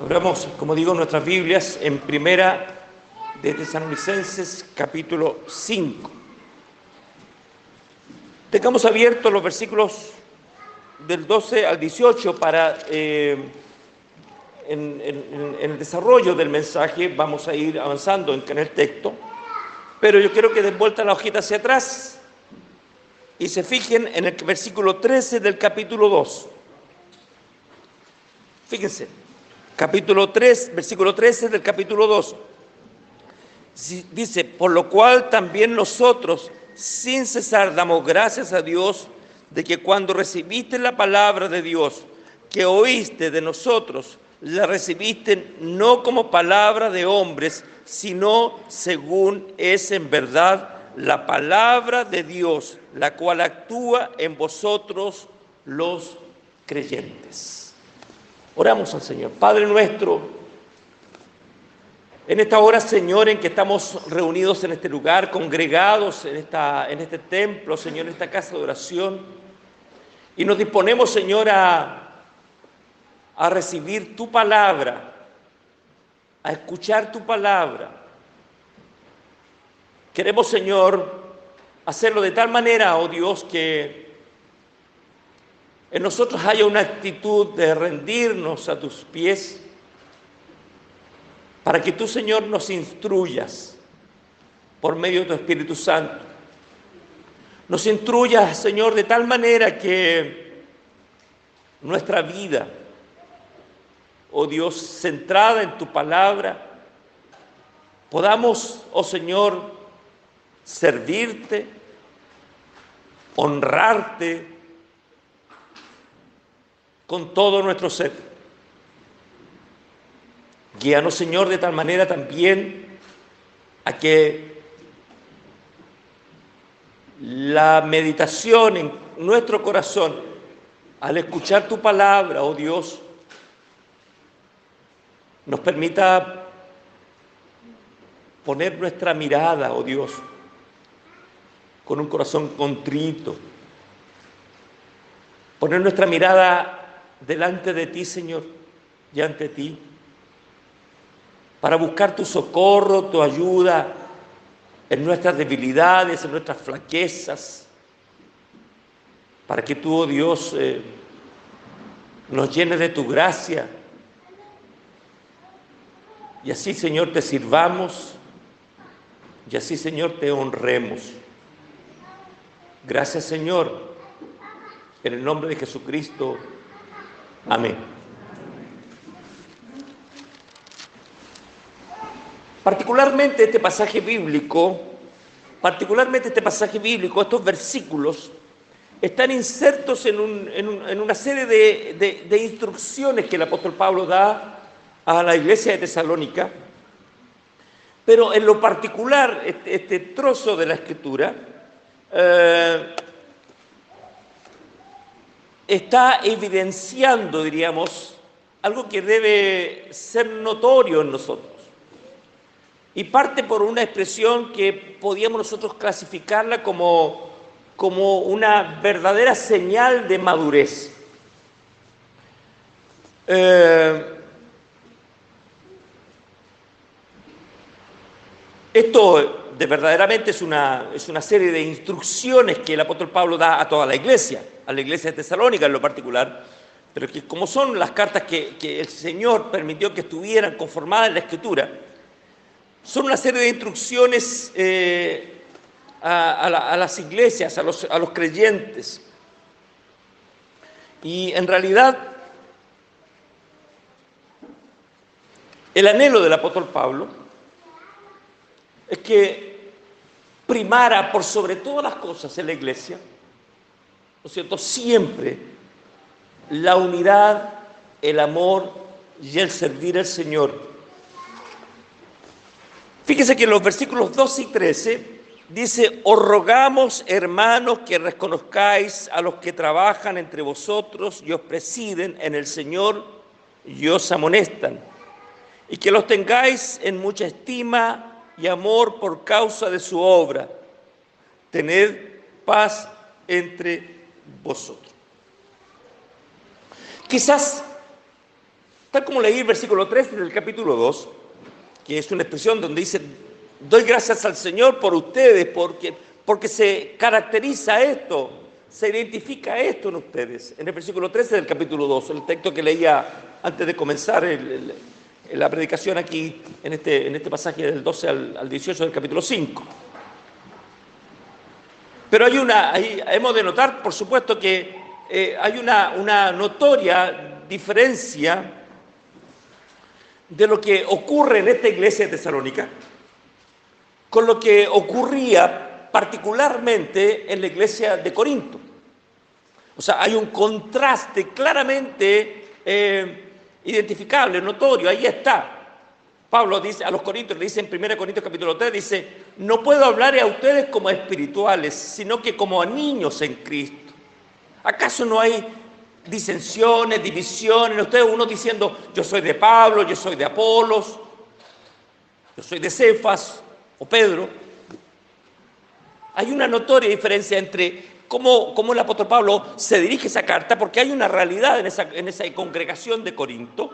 Abramos, como digo, nuestras Biblias en Primera de Tesalonicenses, capítulo 5. Tengamos abiertos los versículos del 12 al 18 para, en el desarrollo del mensaje, vamos a ir avanzando en el texto, pero yo quiero que den vuelta la hojita hacia atrás y se fijen en el versículo 13 del capítulo 2. Fíjense. Capítulo 3, versículo 13 del capítulo 2. Dice, por lo cual también nosotros, sin cesar, damos gracias a Dios de que cuando recibiste la palabra de Dios, que oíste de nosotros, la recibiste no como palabra de hombres, sino según es en verdad la palabra de Dios, la cual actúa en vosotros los creyentes. Oramos al Señor. Padre nuestro, en esta hora, Señor, en que estamos reunidos en este lugar, congregados en este templo, Señor, en esta casa de oración, y nos disponemos, Señor, a recibir tu palabra, a escuchar tu palabra. Queremos, Señor, hacerlo de tal manera, oh Dios, que en nosotros haya una actitud de rendirnos a tus pies para que tú, Señor, nos instruyas por medio de tu Espíritu Santo. Nos instruyas, Señor, de tal manera que nuestra vida, oh Dios, centrada en tu palabra, podamos, oh Señor, servirte, honrarte, con todo nuestro ser. Guíanos, Señor, de tal manera también a que la meditación en nuestro corazón, al escuchar tu palabra, oh Dios, nos permita poner nuestra mirada, oh Dios, con un corazón contrito, poner nuestra mirada delante de ti, Señor, y ante ti, para buscar tu socorro, tu ayuda en nuestras debilidades, en nuestras flaquezas, para que tú, oh Dios, nos llenes de tu gracia, y así, Señor, te sirvamos, y así, Señor, te honremos. Gracias, Señor, en el nombre de Jesucristo. Amén. Particularmente este pasaje bíblico, estos versículos, están insertos en una serie de instrucciones que el apóstol Pablo da a la iglesia de Tesalónica, pero en lo particular, este trozo de la Escritura está evidenciando, diríamos, algo que debe ser notorio en nosotros. Y parte por una expresión que podíamos nosotros clasificarla como una verdadera señal de madurez. Esto verdaderamente es una serie de instrucciones que el apóstol Pablo da a toda la iglesia, a la iglesia de Tesalónica en lo particular, pero que como son las cartas que el Señor permitió que estuvieran conformadas en la Escritura, son una serie de instrucciones a las iglesias, a los creyentes. Y en realidad, el anhelo del apóstol Pablo es que primara por sobre todas las cosas en la iglesia, ¿no es cierto?, siempre la unidad, el amor y el servir al Señor. Fíjese que en los versículos 12 y 13 dice: os rogamos, hermanos, que reconozcáis a los que trabajan entre vosotros y os presiden en el Señor y os amonestan, y que los tengáis en mucha estima y amor por causa de su obra. Tened paz entre vosotros. Quizás Tal como leí el versículo 3 del capítulo 2, que es una expresión donde dice, doy gracias al Señor por ustedes, porque se caracteriza esto, se identifica esto en ustedes. En el versículo 13 del capítulo 2, el texto que leía antes de comenzar la predicación aquí, en este pasaje del 12 al 18 del capítulo 5. Pero hemos de notar, por supuesto, que hay una notoria diferencia de lo que ocurre en esta iglesia de Tesalónica con lo que ocurría particularmente en la iglesia de Corinto. O sea, hay un contraste claramente identificable, notorio, ahí está. Pablo dice a los corintios, le dice en 1 Corintios capítulo 3, dice, no puedo hablar a ustedes como a espirituales, sino que como a niños en Cristo. ¿Acaso no hay disensiones, divisiones? Ustedes uno diciendo, yo soy de Pablo, yo soy de Apolos, yo soy de Cefas o Pedro. Hay una notoria diferencia entre cómo el apóstol Pablo se dirige esa carta, porque hay una realidad en esa congregación de Corinto,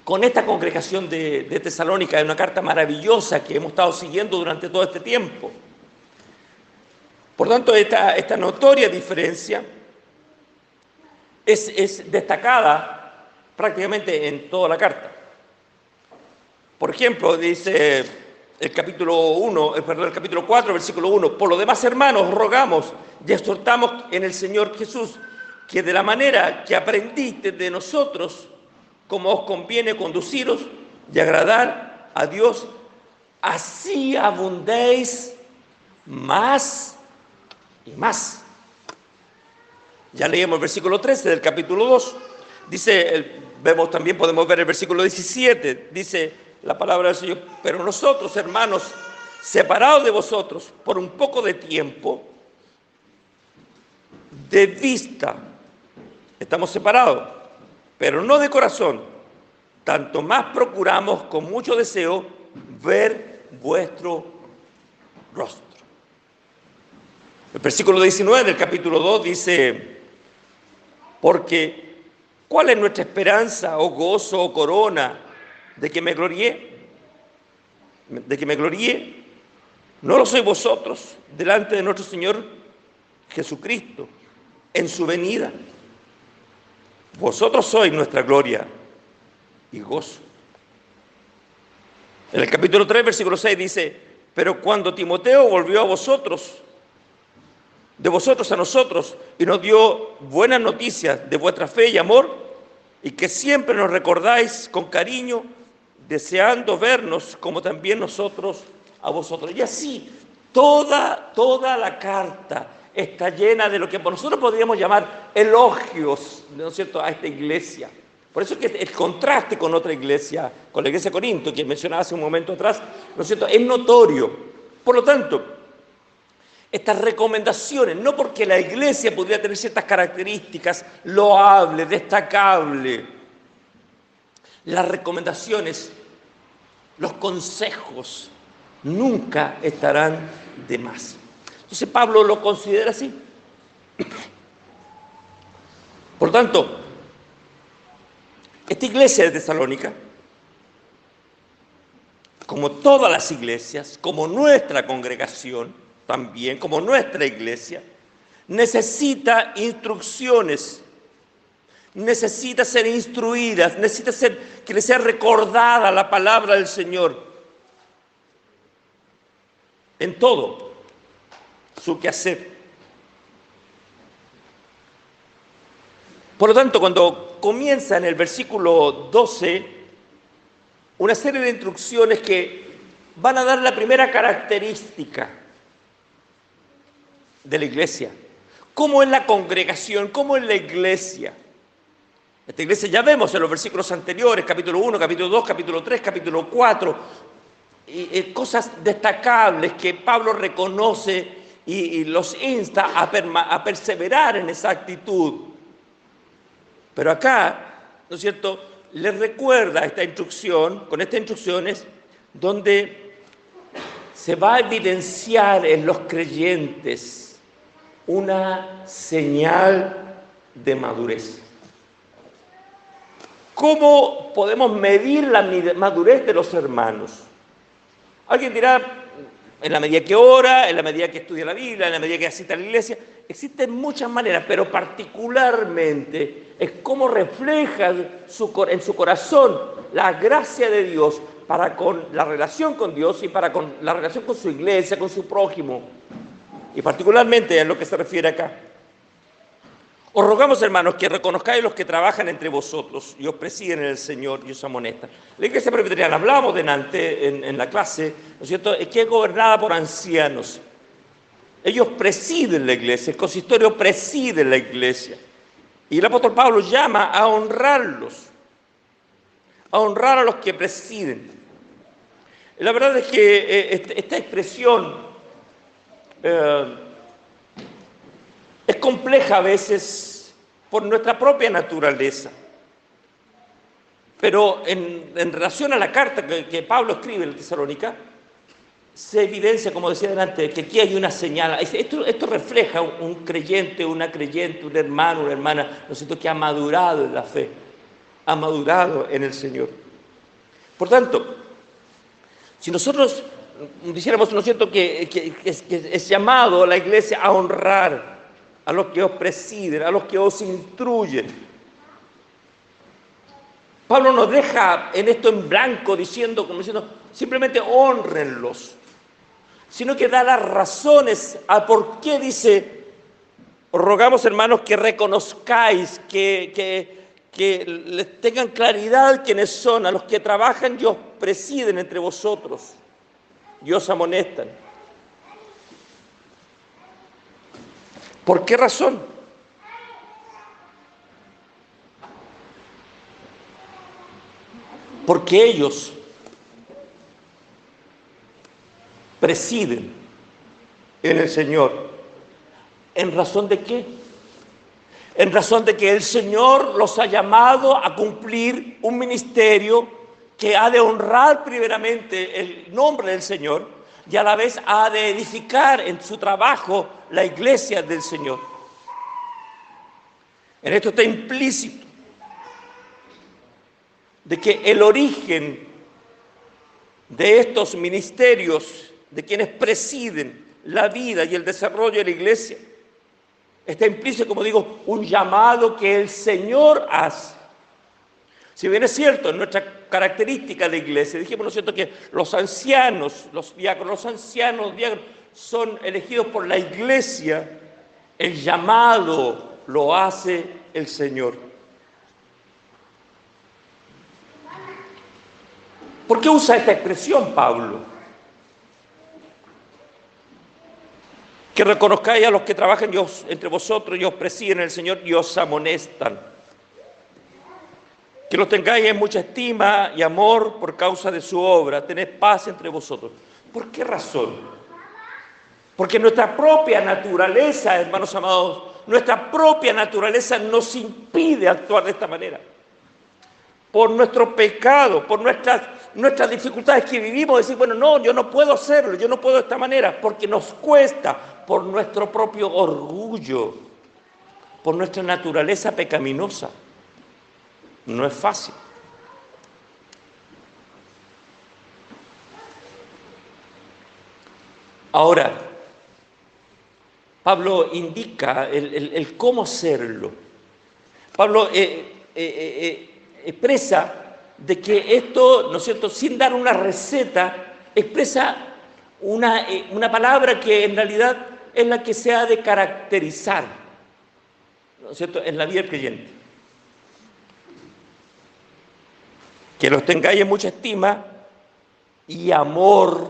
con esta congregación de Tesalónica, es una carta maravillosa que hemos estado siguiendo durante todo este tiempo. Por tanto, esta notoria diferencia es destacada prácticamente en toda la carta. Por ejemplo, dice el capítulo 4, versículo 1, por lo demás, hermanos, rogamos y exhortamos en el Señor Jesús, que de la manera que aprendiste de nosotros, como os conviene conduciros y agradar a Dios, así abundéis más y más. Ya leímos el versículo 13 del capítulo 2. Dice, podemos ver el versículo 17, dice la palabra del Señor, pero nosotros, hermanos, separados de vosotros por un poco de tiempo, de vista, estamos separados, pero no de corazón, tanto más procuramos con mucho deseo ver vuestro rostro. El versículo 19 del capítulo 2 dice, porque ¿cuál es nuestra esperanza, o gozo, o corona, de que me gloríe? ¿De que me gloríe? ¿No lo sois vosotros delante de nuestro Señor Jesucristo en su venida? Vosotros sois nuestra gloria y gozo. En el capítulo 3, versículo 6 dice, pero cuando Timoteo volvió a vosotros, de vosotros a nosotros, y nos dio buenas noticias de vuestra fe y amor, y que siempre nos recordáis con cariño, deseando vernos como también nosotros a vosotros. Y así, toda la carta está llena de lo que nosotros podríamos llamar elogios, ¿no es cierto?, a esta iglesia. Por eso es que el contraste con otra iglesia, con la iglesia de Corinto, que mencionaba hace un momento atrás, ¿no es cierto?, es notorio. Por lo tanto, estas recomendaciones, no porque la iglesia podría tener ciertas características loables, destacables, las recomendaciones, los consejos, nunca estarán de más. Entonces Pablo lo considera así. Por tanto, esta iglesia de Tesalónica, como todas las iglesias, como nuestra congregación también, como nuestra iglesia, necesita instrucciones, necesita ser instruida, necesita que le sea recordada la palabra del Señor en todo su quehacer. Por lo tanto, cuando comienza en el versículo 12 una serie de instrucciones que van a dar la primera característica de la iglesia, cómo es la congregación, cómo es la iglesia. Esta iglesia ya vemos en los versículos anteriores, capítulo 1, capítulo 2, capítulo 3, capítulo 4, cosas destacables que Pablo reconoce y los insta a perseverar en esa actitud. Pero acá, ¿no es cierto?, les recuerda esta instrucción, con estas instrucciones, donde se va a evidenciar en los creyentes una señal de madurez. ¿Cómo podemos medir la madurez de los hermanos? Alguien dirá, en la medida que ora, en la medida que estudia la Biblia, en la medida que asiste a la iglesia. Existen muchas maneras, pero particularmente es cómo refleja en su corazón la gracia de Dios para con la relación con Dios y para con la relación con su iglesia, con su prójimo. Y particularmente en lo que se refiere acá. Os rogamos, hermanos, que reconozcáis los que trabajan entre vosotros y os presiden en el Señor y os amonestan. La iglesia presbiteriana, hablamos delante en la clase, ¿no es cierto?, es que es gobernada por ancianos. Ellos presiden la iglesia, el consistorio preside la iglesia. Y el apóstol Pablo llama a honrarlos, a honrar a los que presiden. La verdad es que esta expresión es compleja a veces por nuestra propia naturaleza. Pero en relación a la carta que Pablo escribe en Tesalónica, se evidencia, como decía delante, que aquí hay una señal. Esto refleja un creyente, una creyente, un hermano, una hermana, ¿no es cierto?, que ha madurado en la fe, ha madurado en el Señor. Por tanto, si nosotros dijéramos, ¿no es cierto?, que es llamado a la iglesia a honrar a los que os presiden, a los que os instruyen. Pablo nos deja en esto en blanco diciendo, simplemente honrenlos, sino que da las razones a por qué dice, os rogamos, hermanos, que reconozcáis, que les tengan claridad quiénes son, a los que trabajan y os presiden entre vosotros y os amonestan. ¿Por qué razón? Porque ellos presiden en el Señor. ¿En razón de qué? En razón de que el Señor los ha llamado a cumplir un ministerio que ha de honrar primeramente el nombre del Señor y a la vez ha de edificar en su trabajo la iglesia del Señor. En esto está implícito de que el origen de estos ministerios, de quienes presiden la vida y el desarrollo de la iglesia, está implícito, como digo, un llamado que el Señor hace. Si bien es cierto, en nuestra característica de iglesia, dijimos, ¿no es cierto?, que los ancianos, los diáconos, son elegidos por la iglesia, el llamado lo hace el Señor. ¿Por qué usa esta expresión Pablo? Que reconozcáis a los que trabajan entre vosotros y os presiden el Señor y os amonestan. Que los tengáis en mucha estima y amor por causa de su obra. Tened paz entre vosotros. ¿Por qué razón? Porque nuestra propia naturaleza, hermanos amados, nuestra propia naturaleza nos impide actuar de esta manera. Por nuestro pecado, por nuestras dificultades que vivimos, decir, bueno, no, yo no puedo hacerlo, yo no puedo de esta manera, porque nos cuesta, por nuestro propio orgullo, por nuestra naturaleza pecaminosa. No es fácil. Ahora, Pablo indica el cómo hacerlo. Pablo expresa de que esto, ¿no es cierto?, sin dar una receta, expresa una palabra que en realidad es la que se ha de caracterizar, ¿no es cierto?, en la vida del creyente. Que los tengáis en mucha estima y amor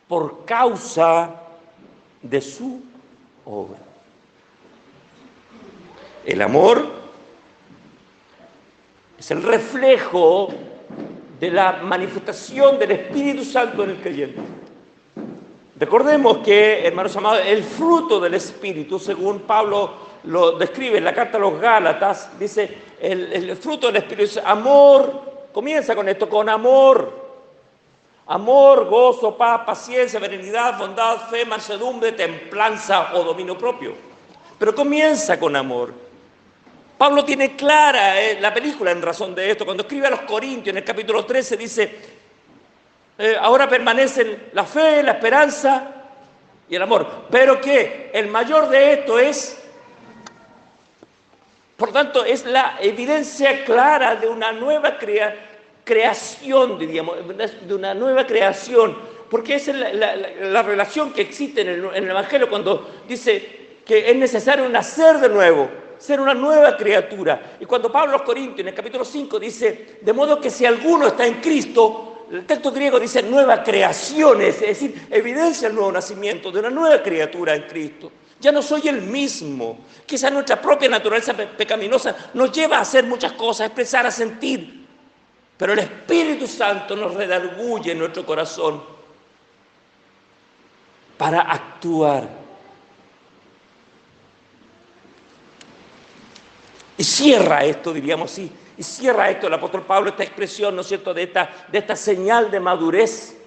por causa de su obra. El amor es el reflejo de la manifestación del Espíritu Santo en el creyente. Recordemos que, hermanos amados, el fruto del Espíritu, según Pablo lo describe en la carta a los Gálatas, dice, el fruto del Espíritu es amor, comienza con esto, con amor. Amor, gozo, paz, paciencia, benignidad, bondad, fe, mansedumbre, templanza o dominio propio. Pero comienza con amor. Pablo tiene clara la película en razón de esto. Cuando escribe a los Corintios, en el capítulo 13, dice, ahora permanecen la fe, la esperanza y el amor. Pero que el mayor de esto es, por tanto, es la evidencia clara de una nueva creación, diríamos, de una nueva creación. Porque esa es la relación que existe en el Evangelio cuando dice que es necesario nacer de nuevo, ser una nueva criatura. Y cuando Pablo a los Corintios, en el capítulo 5, dice, de modo que si alguno está en Cristo, el texto griego dice nueva creación, es decir, evidencia el nuevo nacimiento de una nueva criatura en Cristo. Ya no soy el mismo. Quizás nuestra propia naturaleza pecaminosa nos lleva a hacer muchas cosas, a expresar, a sentir. Pero el Espíritu Santo nos redarguye en nuestro corazón para actuar. Y cierra esto, diríamos así, y cierra esto el apóstol Pablo, esta expresión, ¿no es cierto?, de esta señal de madurez,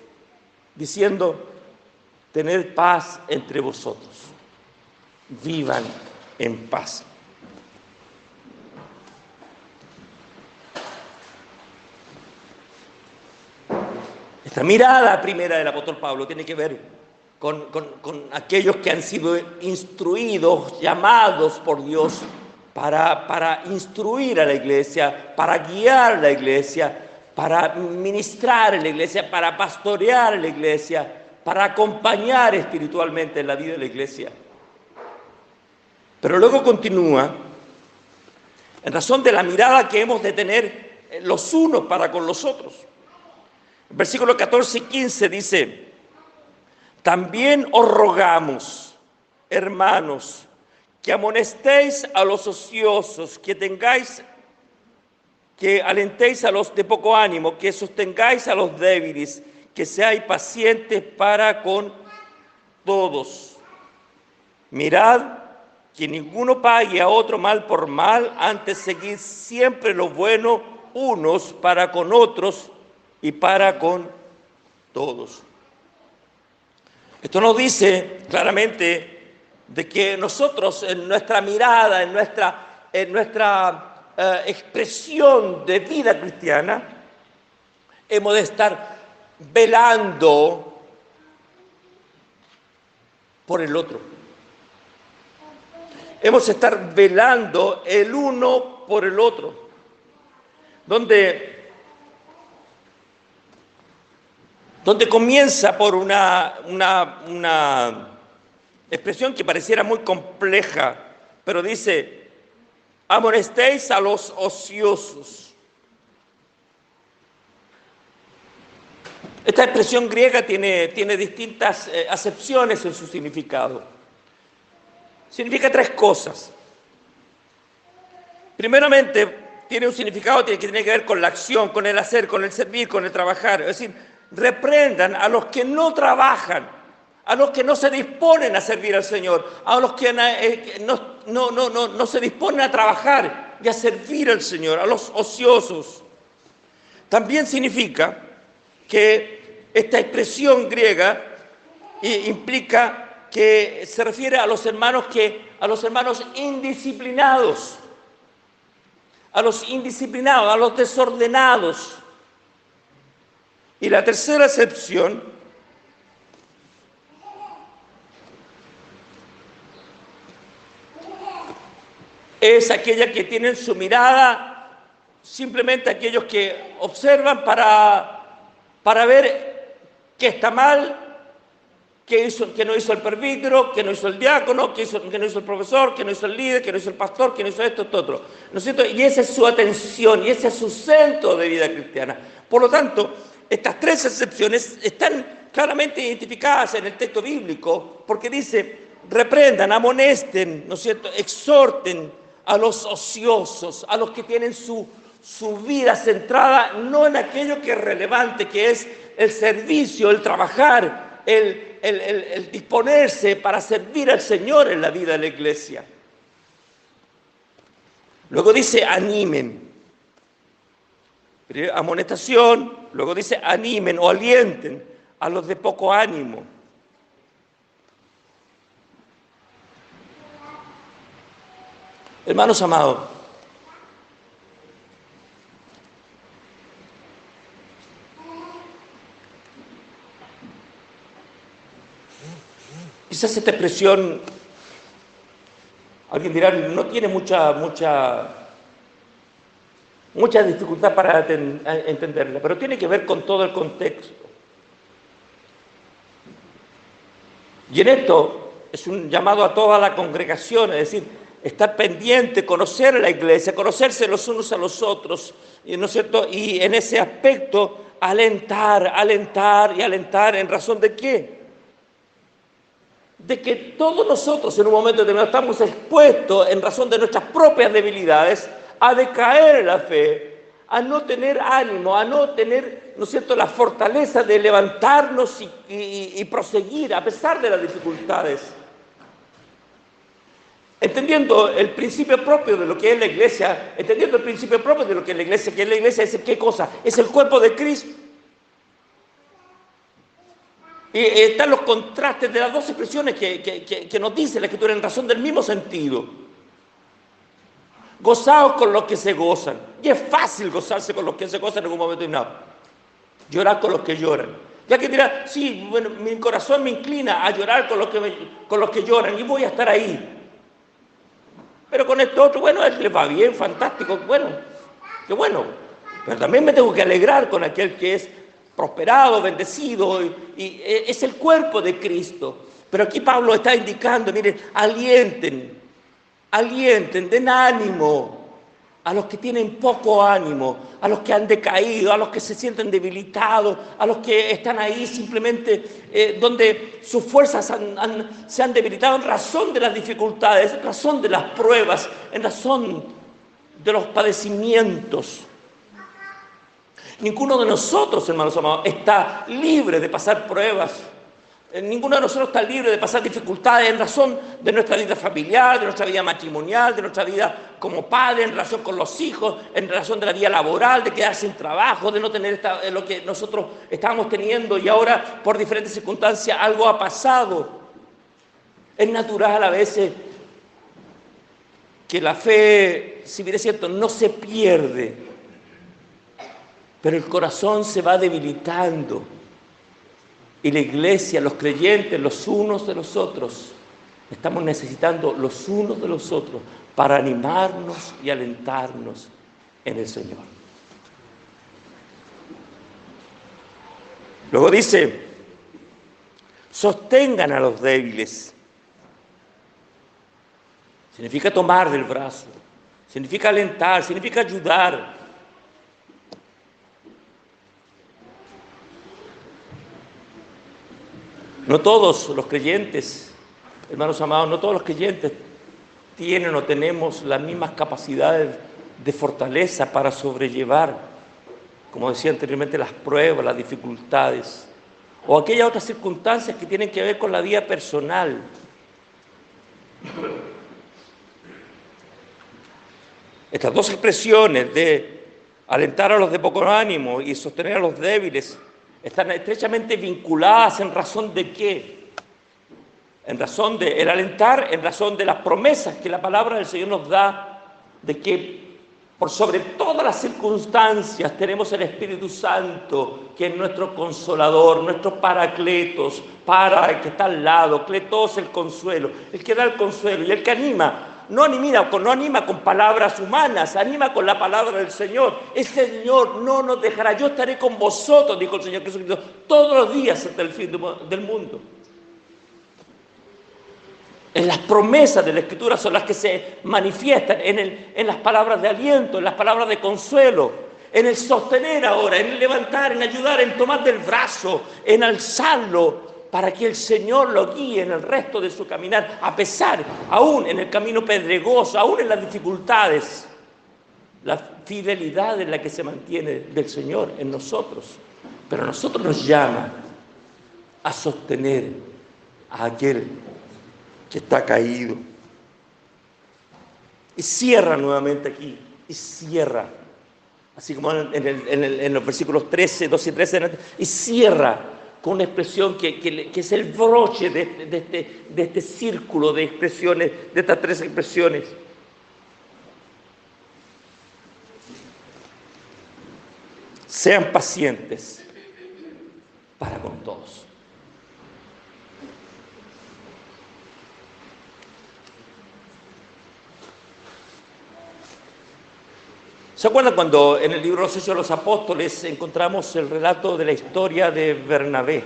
diciendo, tened paz entre vosotros, vivan en paz. Esta mirada primera del apóstol Pablo tiene que ver con aquellos que han sido instruidos, llamados por Dios, para instruir a la iglesia, para guiar a la iglesia, para ministrar en la iglesia, para pastorear en la iglesia, para acompañar espiritualmente en la vida de la iglesia. Pero luego continúa, en razón de la mirada que hemos de tener los unos para con los otros. El versículo 14 y 15 dice, también os rogamos, hermanos, que amonestéis a los ociosos, que alentéis a los de poco ánimo, que sostengáis a los débiles, que seáis pacientes para con todos. Mirad que ninguno pague a otro mal por mal, antes seguid siempre lo bueno unos para con otros y para con todos. Esto nos dice claramente de que nosotros en nuestra mirada, en nuestra expresión de vida cristiana, hemos de estar velando por el otro. Hemos de estar velando el uno por el otro. Donde comienza por una expresión que pareciera muy compleja, pero dice, amonestéis a los ociosos. Esta expresión griega tiene distintas acepciones en su significado. Significa tres cosas. Primeramente, tiene un significado que tiene que ver con la acción, con el hacer, con el servir, con el trabajar. Es decir, reprendan a los que no trabajan, a los que no se disponen a servir al Señor, a los que no se disponen a trabajar y a servir al Señor, a los ociosos. También significa que esta expresión griega implica que se refiere a los hermanos indisciplinados, a los desordenados. Y la tercera acepción es aquella que tienen su mirada, simplemente aquellos que observan para ver qué está mal, que no hizo el presbítero, que no hizo el diácono, que no hizo el profesor, que no hizo el líder, que no hizo el pastor, que no hizo esto, otro. ¿No es cierto? Y esa es su atención, y ese es su centro de vida cristiana. Por lo tanto, estas tres excepciones están claramente identificadas en el texto bíblico, porque dice, reprendan, amonesten, ¿no es cierto?, exhorten a los ociosos, a los que tienen su vida centrada no en aquello que es relevante, que es el servicio, el trabajar, el disponerse para servir al Señor en la vida de la iglesia. Luego dice animen. Amonestación, luego dice animen o alienten a los de poco ánimo. Hermanos amados, Quizás esta expresión, alguien dirá, no tiene mucha dificultad para entenderla, pero tiene que ver con todo el contexto. Y en esto es un llamado a toda la congregación, es decir, estar pendiente, conocer a la iglesia, conocerse los unos a los otros, ¿no es cierto? Y en ese aspecto alentar, ¿en razón de qué? De que todos nosotros en un momento determinado estamos expuestos en razón de nuestras propias debilidades a decaer en la fe, a no tener ánimo, a no tener, ¿no es cierto?, la fortaleza de levantarnos y proseguir a pesar de las dificultades. Entendiendo el principio propio de lo que es la iglesia, que la iglesia es ¿qué cosa? Es el cuerpo de Cristo. Y están los contrastes de las dos expresiones que nos dice la Escritura en razón del mismo sentido. Gozaos con los que se gozan. Y es fácil gozarse con los que se gozan en algún momento determinado. Llorar con los que lloran. Ya que dirá, sí, bueno, mi corazón me inclina a llorar con los que lloran y voy a estar ahí. Pero con esto otro, bueno, a él le va bien, fantástico, bueno, qué bueno. Pero también me tengo que alegrar con aquel que es prosperado, bendecido, y es el cuerpo de Cristo. Pero aquí Pablo está indicando, miren, alienten, den ánimo a los que tienen poco ánimo, a los que han decaído, a los que se sienten debilitados, a los que están ahí simplemente donde sus fuerzas se han debilitado en razón de las dificultades, en razón de las pruebas, en razón de los padecimientos. Ninguno de nosotros, hermanos amados, está libre de pasar pruebas. Ninguno de nosotros está libre de pasar dificultades en razón de nuestra vida familiar, de nuestra vida matrimonial, de nuestra vida como padre, en relación con los hijos, en relación de la vida laboral, de quedar sin trabajo, de no tener lo que nosotros estábamos teniendo y ahora por diferentes circunstancias algo ha pasado. Es natural a veces que la fe, si bien es cierto, no se pierde, pero el corazón se va debilitando. Y la iglesia, los creyentes, los unos de los otros, estamos necesitando los unos de los otros para animarnos y alentarnos en el Señor. Luego dice, sostengan a los débiles. Significa tomar del brazo, significa alentar, significa ayudar. No todos los creyentes, hermanos amados, no todos los creyentes tienen o tenemos las mismas capacidades de fortaleza para sobrellevar, como decía anteriormente, las pruebas, las dificultades, o aquellas otras circunstancias que tienen que ver con la vida personal. Estas dos expresiones de alentar a los de poco ánimo y sostener a los débiles están estrechamente vinculadas en razón de qué. En razón de el alentar, en razón de las promesas que la palabra del Señor nos da, de que por sobre todas las circunstancias tenemos el Espíritu Santo, que es nuestro consolador, nuestro paracletos, el que está al lado, cletos el consuelo, el que da el consuelo y el que anima. No anima con palabras humanas, anima con la palabra del Señor. El Señor no nos dejará, yo estaré con vosotros, dijo el Señor Jesucristo, todos los días hasta el fin del mundo. En las promesas de la Escritura son las que se manifiestan en las palabras de aliento, en las palabras de consuelo, en el sostener ahora, en el levantar, en ayudar, en tomar del brazo, en alzarlo, para que el Señor lo guíe en el resto de su caminar, a pesar, aún en el camino pedregoso, aún en las dificultades, la fidelidad en la que se mantiene del Señor en nosotros. Pero a nosotros nos llama a sostener a aquel que está caído. Y cierra nuevamente aquí, y cierra, así como en los versículos 13, 12 y 13, y cierra con una expresión que es el broche de este círculo de expresiones, de estas tres expresiones. Sean pacientes para con todos. ¿Se acuerdan cuando en el libro de los Hechos de los Apóstoles encontramos el relato de la historia de Bernabé?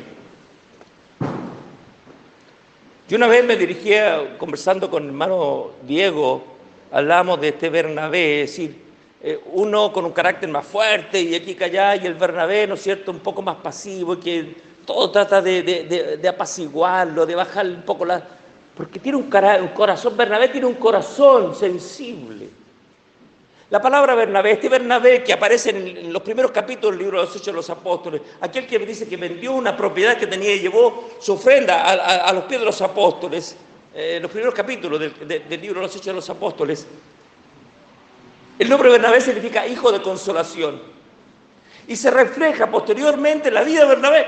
Yo una vez me dirigía, conversando con el hermano Diego, hablamos de este Bernabé, es decir, uno con un carácter más fuerte y aquí y allá, y el Bernabé, ¿no es cierto?, un poco más pasivo, y que todo trata de apaciguarlo, de bajar un poco la... Porque tiene un corazón, Bernabé tiene un corazón sensible. La palabra Bernabé, este Bernabé que aparece en los primeros capítulos del libro de los Hechos de los Apóstoles, aquel que dice que vendió una propiedad que tenía y llevó su ofrenda a los pies de los apóstoles, los primeros capítulos del libro de los Hechos de los Apóstoles, el nombre Bernabé significa hijo de consolación y se refleja posteriormente en la vida de Bernabé.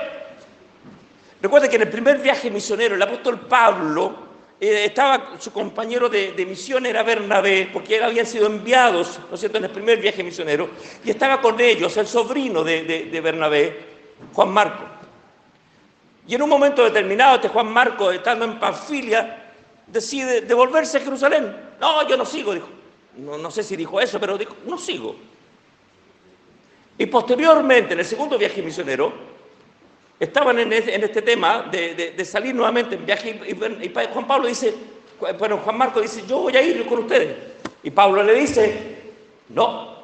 Recuerden que en el primer viaje misionero, el apóstol Pablo, estaba su compañero de misión era Bernabé, porque habían sido enviados, ¿no es cierto?, en el primer viaje misionero, y estaba con ellos el sobrino de Bernabé, Juan Marco. Y en un momento determinado, este Juan Marco, estando en Panfilia, decide devolverse a Jerusalén. No, yo no sigo, dijo. No sé si dijo eso, pero dijo, no sigo. Y posteriormente, en el segundo viaje misionero, estaban en este tema de salir nuevamente en viaje y Juan Pablo dice, bueno, Juan Marco dice, yo voy a ir con ustedes. Y Pablo le dice, no,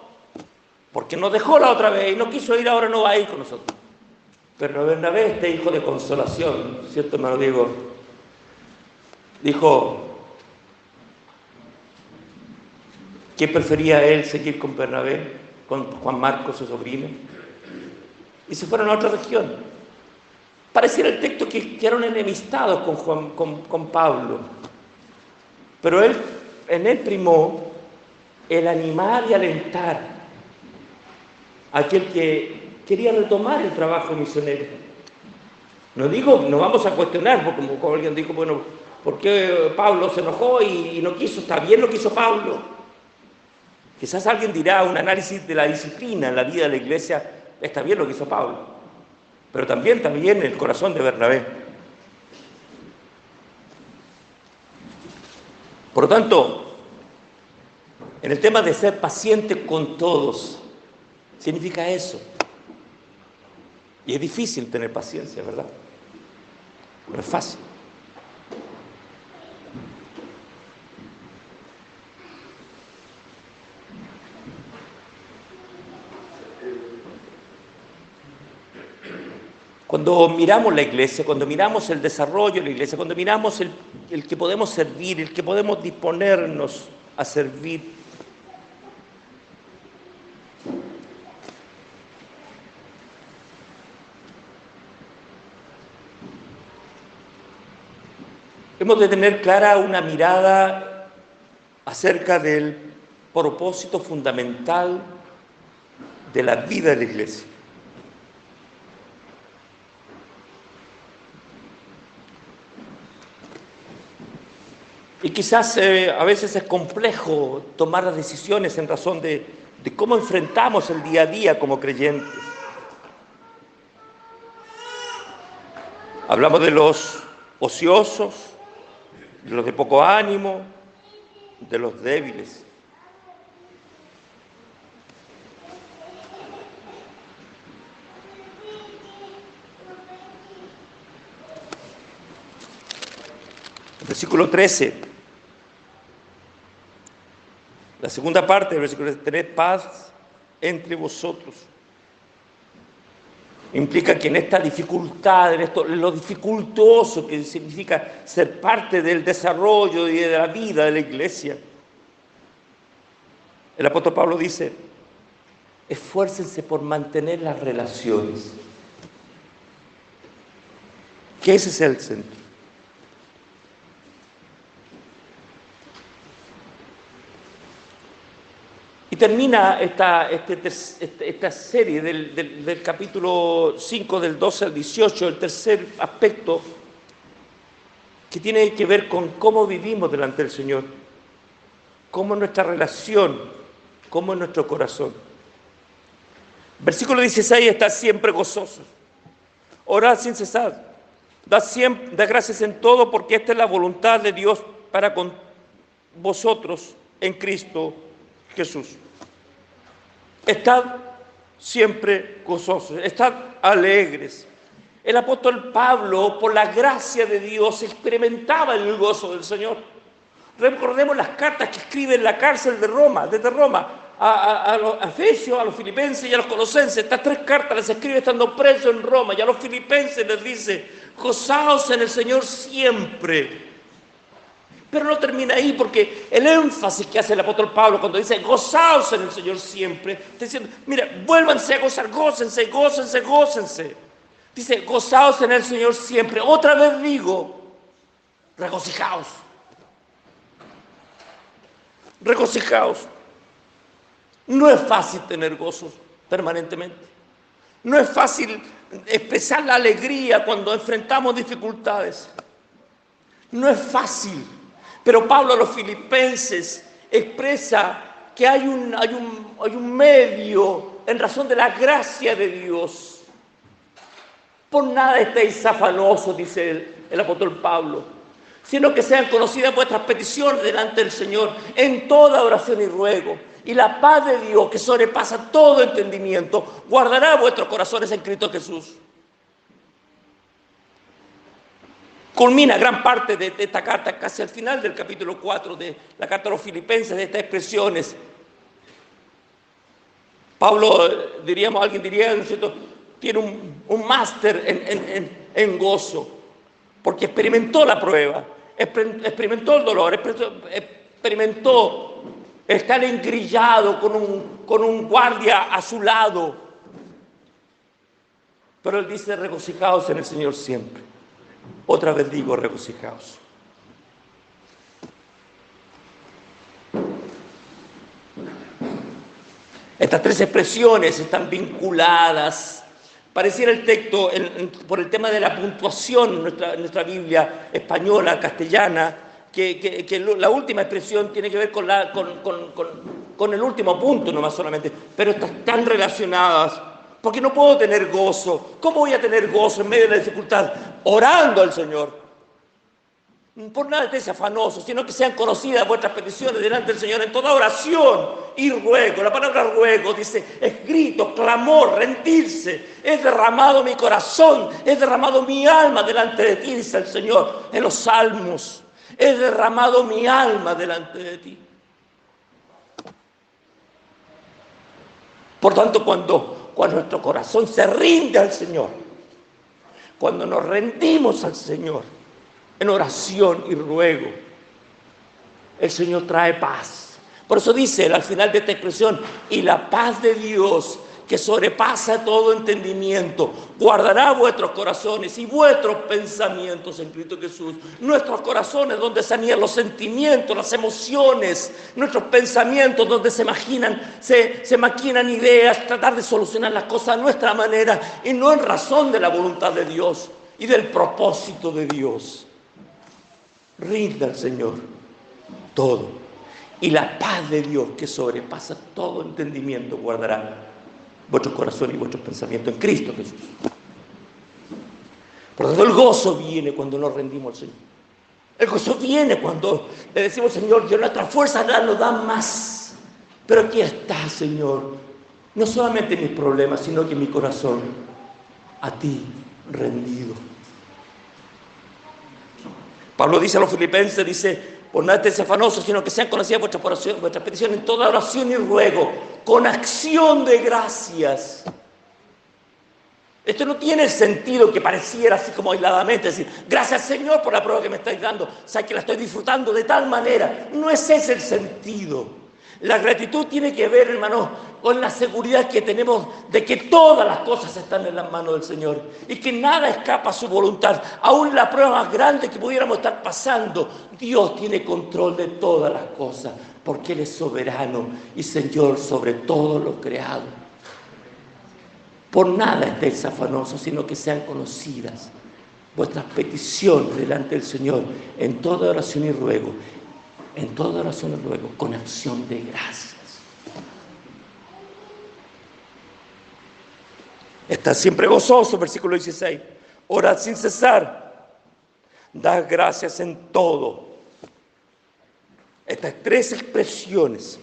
porque nos dejó la otra vez y no quiso ir, ahora no va a ir con nosotros. Pero Bernabé, este hijo de consolación, ¿cierto, hermano Diego? Dijo que prefería él seguir con Bernabé, con Juan Marco, su sobrino, y se fueron a otra región. Pareciera el texto que quedaron enemistados con Pablo, pero en él primó el animar y alentar a aquel que quería retomar el trabajo misionero. No digo, no vamos a cuestionar, como alguien dijo, bueno, ¿por qué Pablo se enojó y no quiso? Está bien lo que hizo Pablo. Quizás alguien dirá, un análisis de la disciplina en la vida de la iglesia, está bien lo que hizo Pablo. Pero también el corazón de Bernabé. Por lo tanto, en el tema de ser paciente con todos, significa eso. Y es difícil tener paciencia, ¿verdad? No es fácil. Cuando miramos la iglesia, cuando miramos el desarrollo de la iglesia, cuando miramos el que podemos servir, el que podemos disponernos a servir, hemos de tener clara una mirada acerca del propósito fundamental de la vida de la iglesia. Y quizás a veces es complejo tomar las decisiones en razón de cómo enfrentamos el día a día como creyentes. Hablamos de los ociosos, de los de poco ánimo, de los débiles. Versículo 13. La segunda parte del versículo: tened paz entre vosotros. Implica que en esta dificultad, en lo dificultoso que significa ser parte del desarrollo y de la vida de la iglesia, el apóstol Pablo dice, esfuércense por mantener las relaciones. Que ese es el centro. Y termina esta serie del capítulo 5, del 12 al 18, el tercer aspecto que tiene que ver con cómo vivimos delante del Señor, cómo es nuestra relación, cómo es nuestro corazón. Versículo 16, está siempre gozoso, orad sin cesar, da gracias en todo, porque esta es la voluntad de Dios para con vosotros en Cristo Jesús. Estad siempre gozosos, estad alegres. El apóstol Pablo, por la gracia de Dios, experimentaba el gozo del Señor. Recordemos las cartas que escribe en la cárcel de Roma, desde Roma, a los Efesios, a los Filipenses y a los Colosenses. Estas 3 cartas las escribe estando preso en Roma, y a los Filipenses les dice: gozaos en el Señor siempre. Pero no termina ahí, porque el énfasis que hace el apóstol Pablo cuando dice gozaos en el Señor siempre, está diciendo: mira, vuélvanse a gozar, gócense, gócense, gócense. Dice: gozaos en el Señor siempre. Otra vez digo, regocijaos. Regocijaos. No es fácil tener gozo permanentemente. No es fácil expresar la alegría cuando enfrentamos dificultades. No es fácil. Pero Pablo a los Filipenses expresa que hay un medio en razón de la gracia de Dios. Por nada estéis afanosos, dice el apóstol Pablo, sino que sean conocidas vuestras peticiones delante del Señor en toda oración y ruego. Y la paz de Dios, que sobrepasa todo entendimiento, guardará vuestros corazones en Cristo Jesús. Culmina gran parte de esta carta, casi al final del capítulo 4 de la carta a los Filipenses, de estas expresiones. Pablo, alguien diría, ¿no es cierto?, tiene un máster en gozo, porque experimentó la prueba, experimentó el dolor, experimentó estar engrillado con un guardia a su lado. Pero él dice: regocijaos en el Señor siempre. Otra vez digo, regocijaos. Estas 3 expresiones están vinculadas. Pareciera el texto, por el tema de la puntuación en nuestra Biblia española, castellana, que la última expresión tiene que ver con el último punto, no más solamente, pero están relacionadas. Porque no puedo tener gozo. ¿Cómo voy a tener gozo en medio de la dificultad? Orando al Señor. Por nada estéis afanosos, sino que sean conocidas vuestras peticiones delante del Señor en toda oración y ruego. La palabra ruego dice: es grito, clamor, rendirse. Es derramado mi corazón, es derramado mi alma delante de ti, dice el Señor en los Salmos. Es derramado mi alma delante de ti. Por tanto, cuando nuestro corazón se rinde al Señor, cuando nos rendimos al Señor en oración y ruego, el Señor trae paz. Por eso dice al final de esta expresión: y la paz de Dios, que sobrepasa todo entendimiento, guardará vuestros corazones y vuestros pensamientos en Cristo Jesús. Nuestros corazones, donde se anían los sentimientos, las emociones, nuestros pensamientos, donde se maquinan ideas, tratar de solucionar las cosas a nuestra manera y no en razón de la voluntad de Dios y del propósito de Dios. Rinda al Señor todo, y la paz de Dios, que sobrepasa todo entendimiento, guardará vuestros corazones y vuestros pensamientos en Cristo Jesús. Por lo tanto, el gozo viene cuando nos rendimos al Señor. El gozo viene cuando le decimos: Señor, que nuestras fuerzas nos dan más. Pero aquí está, Señor, no solamente mis problemas, sino que mi corazón a ti rendido. Pablo dice a los Filipenses, dice: por nada estéis afanosos, sino que sean conocidas vuestras peticiones en toda oración y ruego, con acción de gracias. Esto no tiene el sentido que pareciera así como aisladamente, decir: gracias, Señor, por la prueba que me estáis dando, sabes que la estoy disfrutando de tal manera. No es ese el sentido. La gratitud tiene que ver, hermano, con la seguridad que tenemos de que todas las cosas están en las manos del Señor y que nada escapa a su voluntad. Aún la prueba más grande que pudiéramos estar pasando, Dios tiene control de todas las cosas, porque Él es soberano y Señor sobre todo lo creado. Por nada estéis afanosos, sino que sean conocidas vuestras peticiones delante del Señor en toda oración y ruego. En toda oración y ruego, con acción de gracias. Estad siempre gozosos, versículo 16. Orad sin cesar. Dad gracias en todo. Estas 3 expresiones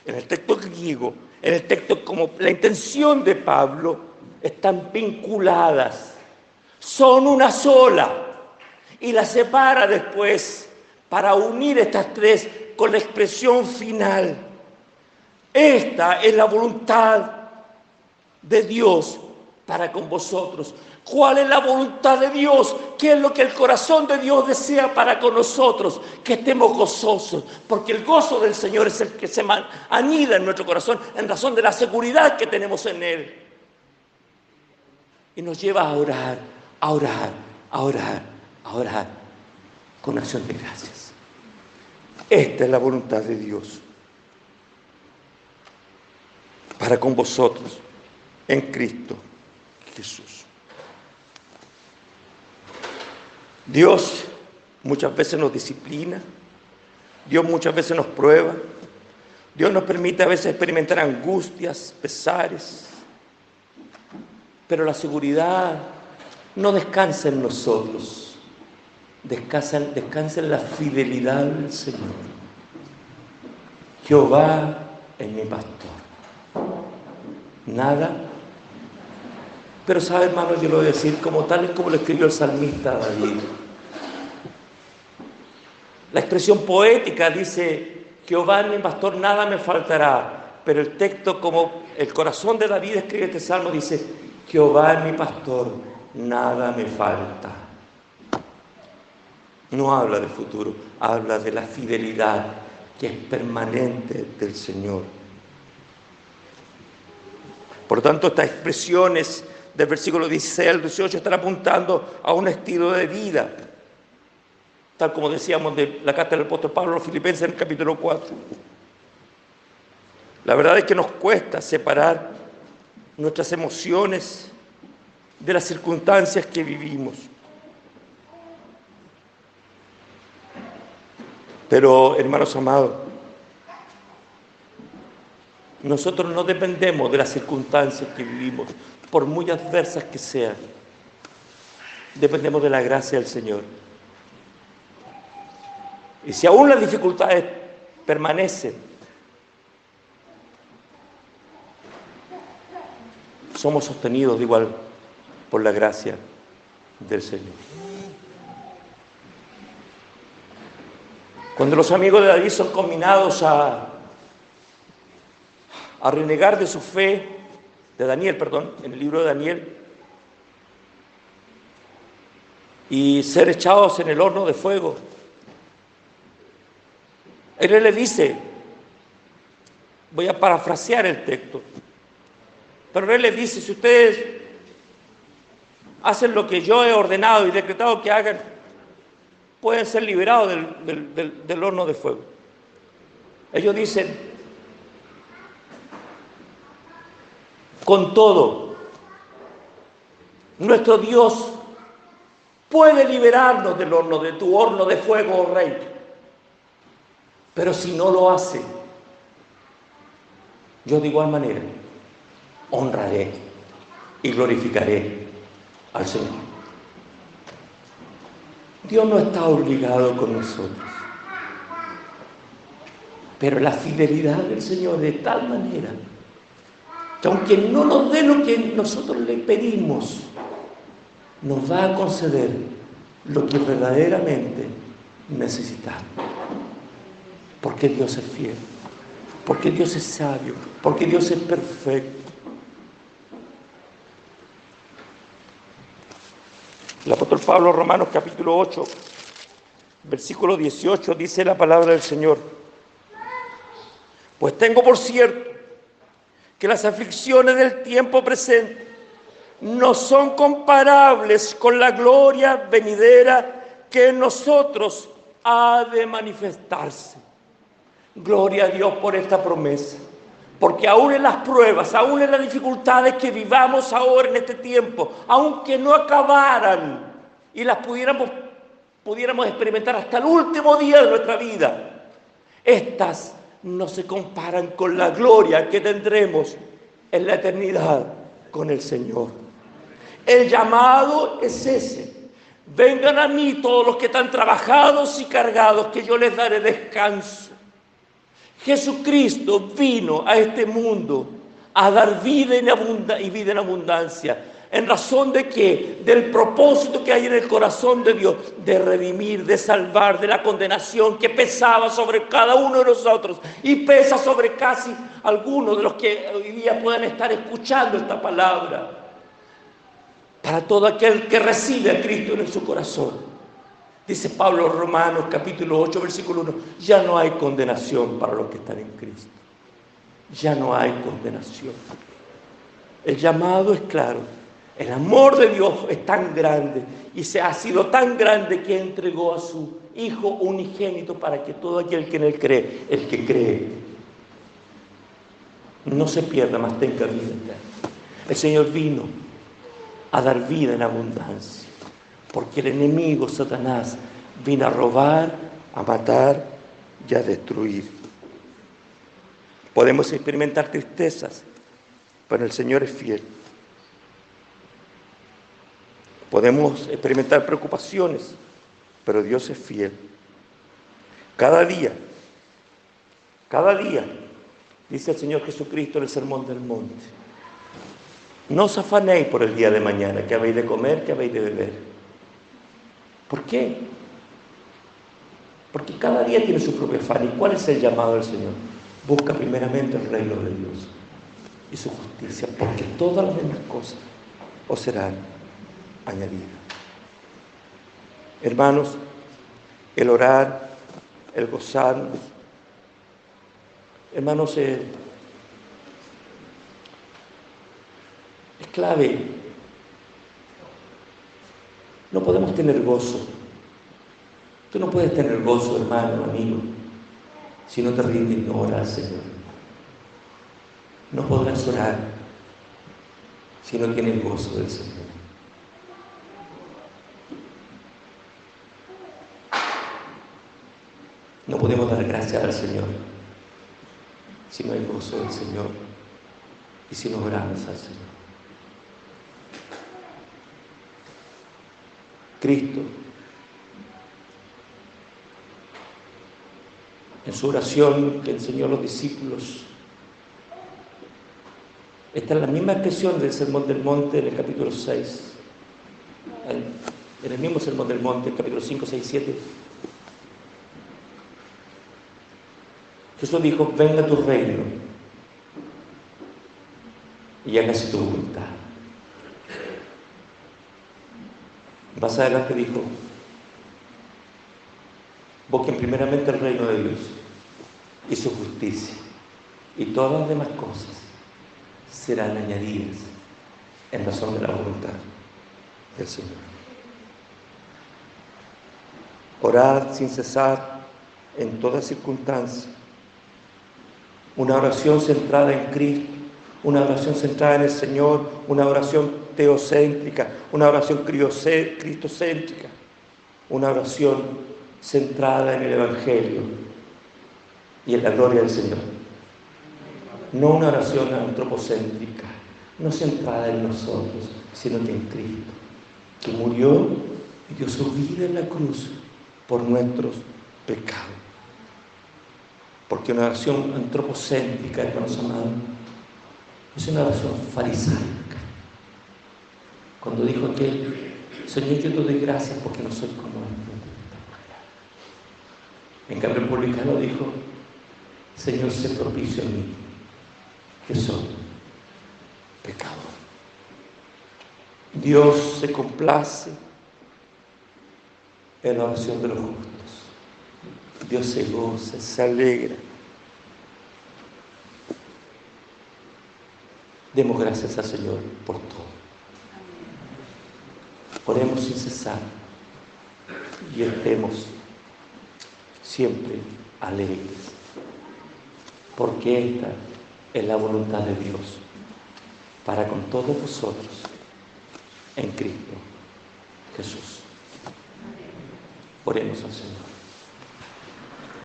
en el texto griego, en el texto como la intención de Pablo, están vinculadas, son una sola, y las separa después para unir estas tres con la expresión final. Esta es la voluntad de Dios para con vosotros. ¿Cuál es la voluntad de Dios? ¿Qué es lo que el corazón de Dios desea para con nosotros? Que estemos gozosos, porque el gozo del Señor es el que se anida en nuestro corazón en razón de la seguridad que tenemos en Él. Y nos lleva a orar, a orar, a orar, a orar con acción de gracias. Esta es la voluntad de Dios para con vosotros en Cristo Jesús. Dios muchas veces nos disciplina, Dios muchas veces nos prueba, Dios nos permite a veces experimentar angustias, pesares, pero la seguridad no descansa en nosotros, descansa en la fidelidad del Señor. Jehová es mi pastor, nada. Pero sabe, hermano, yo lo voy a decir como tal es como lo escribió el salmista David. La expresión poética dice, Jehová es mi pastor, nada me faltará. Pero el texto, como el corazón de David escribe este salmo, dice, Jehová es mi pastor, nada me falta. No habla del futuro, habla de la fidelidad que es permanente del Señor. Por tanto, estas expresiones del versículo 16 al 18 están apuntando a un estilo de vida, tal como decíamos de la carta del apóstol Pablo a los Filipenses en el capítulo 4. La verdad es que nos cuesta separar nuestras emociones de las circunstancias que vivimos. Pero, hermanos amados, nosotros no dependemos de las circunstancias que vivimos, por muy adversas que sean. Dependemos de la gracia del Señor. Y si aún las dificultades permanecen, somos sostenidos de igual por la gracia del Señor. Cuando los amigos de David son conminados a renegar de su fe, en el libro de Daniel, y ser echados en el horno de fuego, él le dice, voy a parafrasear el texto, pero él le dice, si ustedes hacen lo que yo he ordenado y decretado que hagan, pueden ser liberados del horno de fuego. Ellos dicen, con todo, nuestro Dios puede liberarnos del horno, de tu horno de fuego, oh Rey. Pero si no lo hace, yo de igual manera honraré y glorificaré al Señor. Dios no está obligado con nosotros, pero la fidelidad del Señor de tal manera que aunque no nos dé lo que nosotros le pedimos, nos va a conceder lo que verdaderamente necesitamos. Porque Dios es fiel, porque Dios es sabio, porque Dios es perfecto. El apóstol Pablo, Romanos capítulo 8, versículo 18, dice la palabra del Señor: pues tengo por cierto que las aflicciones del tiempo presente no son comparables con la gloria venidera que en nosotros ha de manifestarse. Gloria a Dios por esta promesa, porque aún en las pruebas, aún en las dificultades que vivamos ahora en este tiempo, aunque no acabaran y las pudiéramos experimentar hasta el último día de nuestra vida, estas no se comparan con la gloria que tendremos en la eternidad con el Señor. El llamado es ese: vengan a mí todos los que están trabajados y cargados, que yo les daré descanso. Jesucristo vino a este mundo a dar vida y vida en abundancia. ¿En razón de qué? Del propósito que hay en el corazón de Dios, de redimir, de salvar, de la condenación que pesaba sobre cada uno de nosotros y pesa sobre casi algunos de los que hoy día puedan estar escuchando esta palabra. Para todo aquel que recibe a Cristo en su corazón. Dice Pablo, Romanos capítulo 8, versículo 1, ya no hay condenación para los que están en Cristo. Ya no hay condenación. El llamado es claro. El amor de Dios es tan grande y se ha sido tan grande que entregó a su Hijo unigénito para que todo aquel que en Él cree, el que cree, no se pierda, mas tenga vida eterna. El Señor vino a dar vida en abundancia, porque el enemigo, Satanás, vino a robar, a matar y a destruir. Podemos experimentar tristezas, pero el Señor es fiel. Podemos experimentar preocupaciones, pero Dios es fiel. Cada día, dice el Señor Jesucristo en el Sermón del Monte, no os afanéis por el día de mañana, que habéis de comer, que habéis de beber. ¿Por qué? Porque cada día tiene su propio afán. ¿Y cuál es el llamado del Señor? Busca primeramente el reino de Dios y su justicia, porque todas las demás cosas os serán añadidas. Hermanos, el orar, el gozarnos, hermanos, es clave. No podemos tener gozo. Tú no puedes tener gozo, hermano, amigo, si no te rindes y no oras al Señor. No podrás orar si no tienes gozo del Señor. No podemos dar gracias al Señor si no hay gozo del Señor y si no oramos al Señor. Cristo, en su oración que enseñó a los discípulos, esta es la misma expresión del Sermón del Monte en el capítulo 6, en el mismo Sermón del Monte, capítulo 5, 6, 7. Jesús dijo, venga tu reino y hágase tu voluntad. Más adelante dijo, busquen primeramente el reino de Dios y su justicia, y todas las demás cosas serán añadidas en razón de la voluntad del Señor. Orad sin cesar en toda circunstancia. Una oración centrada en Cristo, una oración centrada en el Señor, una oración teocéntrica, una oración cristocéntrica, una oración centrada en el Evangelio y en la gloria del Señor. No una oración antropocéntrica, no centrada en nosotros, sino que en Cristo, que murió y dio su vida en la cruz por nuestros pecados. Porque una oración antropocéntrica, hermanos amados, es una oración farisaica. Cuando dijo aquel, Señor, yo te doy gracias porque no soy como él. En cambio, el publicano dijo, Señor, sé propicio a mí, que soy pecador. Dios se complace en la oración de los justos. Dios se goza, se alegra. Demos gracias al Señor por todo. Oremos sin cesar y estemos siempre alegres, porque esta es la voluntad de Dios para con todos vosotros en Cristo Jesús. Oremos al Señor.